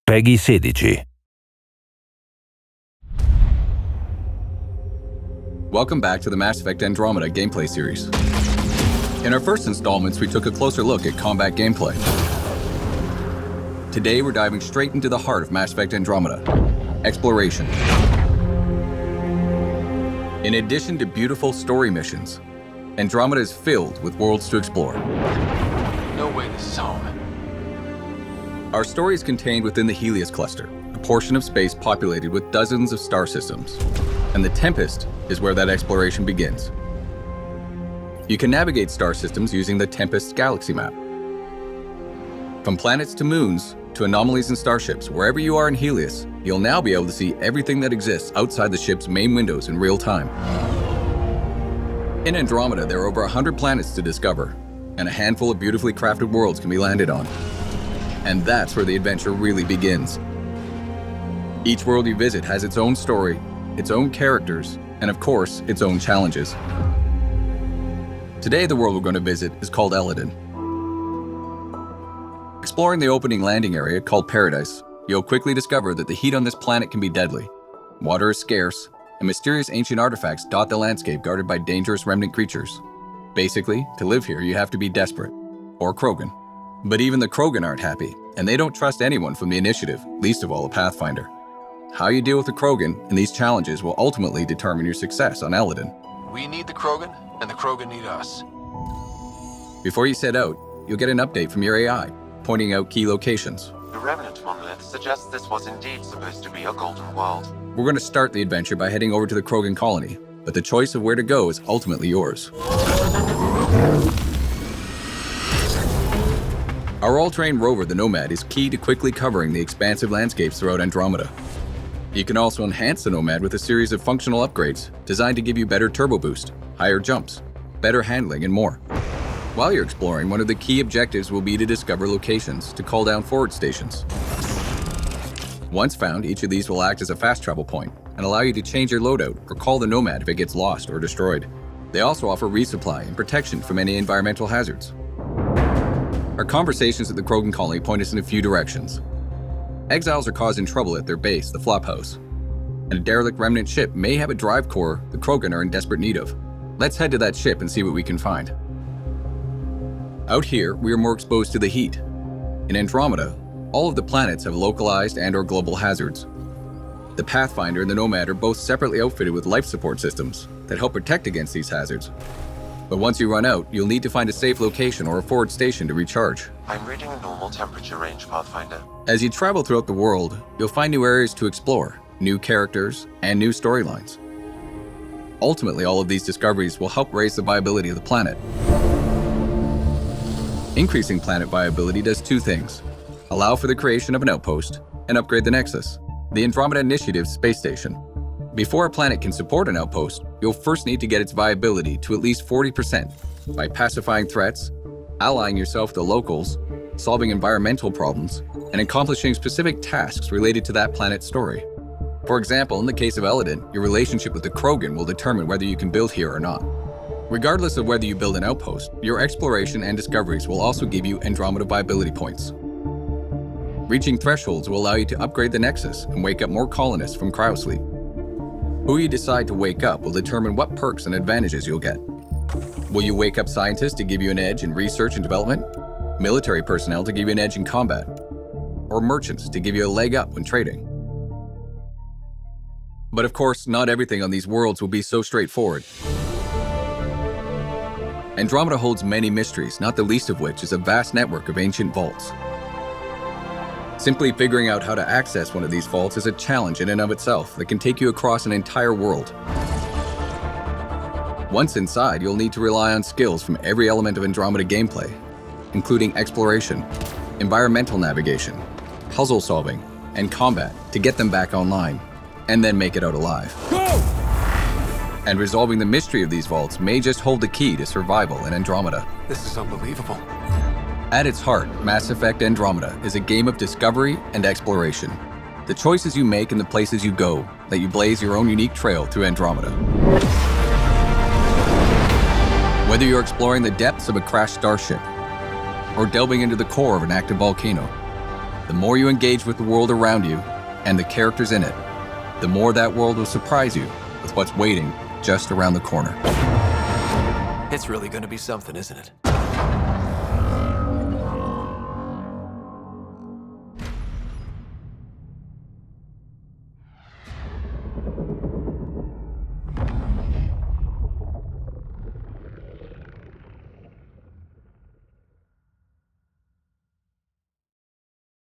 PEGI 16. Welcome back to the Mass Effect Andromeda gameplay series. In our first installments, we took a closer look at combat gameplay. Today, we're diving straight into the heart of Mass Effect Andromeda, exploration. In addition to beautiful story missions, Andromeda is filled with worlds to explore. No way this is home. Our story is contained within the Helios cluster, a portion of space populated with dozens of star systems. And the Tempest is where that exploration begins. You can navigate star systems using the Tempest galaxy map. From planets to moons, to anomalies and starships, wherever you are in Helios, you'll now be able to see everything that exists outside the ship's main windows in real time. In Andromeda, there are over 100 planets to discover, and a handful of beautifully crafted worlds can be landed on. And that's where the adventure really begins. Each world you visit has its own story, its own characters, and of course, its own challenges. Today, the world we're going to visit is called Eladin. Exploring the opening landing area called Paradise, you'll quickly discover that the heat on this planet can be deadly. Water is scarce, and mysterious ancient artifacts dot the landscape guarded by dangerous remnant creatures. Basically, to live here, you have to be desperate, or Krogan. But even the Krogan aren't happy, and they don't trust anyone from the Initiative, least of all a Pathfinder. How you deal with the Krogan and these challenges will ultimately determine your success on Eladin. We need the Krogan, and the Krogan need us. Before you set out, you'll get an update from your AI, pointing out key locations. The Revenant monolith suggests this was indeed supposed to be a golden world. We're going to start the adventure by heading over to the Krogan colony, but the choice of where to go is ultimately yours. Our all-terrain rover, the Nomad, is key to quickly covering the expansive landscapes throughout Andromeda. You can also enhance the Nomad with a series of functional upgrades designed to give you better turbo boost, higher jumps, better handling, and more. While you're exploring, one of the key objectives will be to discover locations to call down forward stations. Once found, each of these will act as a fast travel point and allow you to change your loadout or call the Nomad if it gets lost or destroyed. They also offer resupply and protection from any environmental hazards. Our conversations at the Krogan colony point us in a few directions. Exiles are causing trouble at their base, the Flophouse. And a derelict remnant ship may have a drive core the Krogan are in desperate need of. Let's head to that ship and see what we can find. Out here, we are more exposed to the heat. In Andromeda, all of the planets have localized and/or global hazards. The Pathfinder and the Nomad are both separately outfitted with life support systems that help protect against these hazards. But once you run out, you'll need to find a safe location or a forward station to recharge. I'm reading a normal temperature range, Pathfinder. As you travel throughout the world, you'll find new areas to explore, new characters, and new storylines. Ultimately, all of these discoveries will help raise the viability of the planet. Increasing planet viability does two things: allow for the creation of an outpost and upgrade the Nexus, the Andromeda Initiative's space station. Before a planet can support an outpost, you'll first need to get its viability to at least 40% by pacifying threats, allying yourself to locals, solving environmental problems, and accomplishing specific tasks related to that planet's story. For example, in the case of Eladin, your relationship with the Krogan will determine whether you can build here or not. Regardless of whether you build an outpost, your exploration and discoveries will also give you Andromeda viability points. Reaching thresholds will allow you to upgrade the Nexus and wake up more colonists from cryosleep. Who you decide to wake up will determine what perks and advantages you'll get. Will you wake up scientists to give you an edge in research and development? Military personnel to give you an edge in combat? Or merchants to give you a leg up when trading? But of course, not everything on these worlds will be so straightforward. Andromeda holds many mysteries, not the least of which is a vast network of ancient vaults. Simply figuring out how to access one of these vaults is a challenge in and of itself that can take you across an entire world. Once inside, you'll need to rely on skills from every element of Andromeda gameplay, including exploration, environmental navigation, puzzle solving, and combat to get them back online, and then make it out alive. Go! And resolving the mystery of these vaults may just hold the key to survival in Andromeda. This is unbelievable. At its heart, Mass Effect Andromeda is a game of discovery and exploration. The choices you make and the places you go let you blaze your own unique trail through Andromeda. Whether you're exploring the depths of a crashed starship or delving into the core of an active volcano, The more you engage with the world around you and the characters in it, the more that world will surprise you with what's waiting just around the corner. It's really gonna be something, isn't it?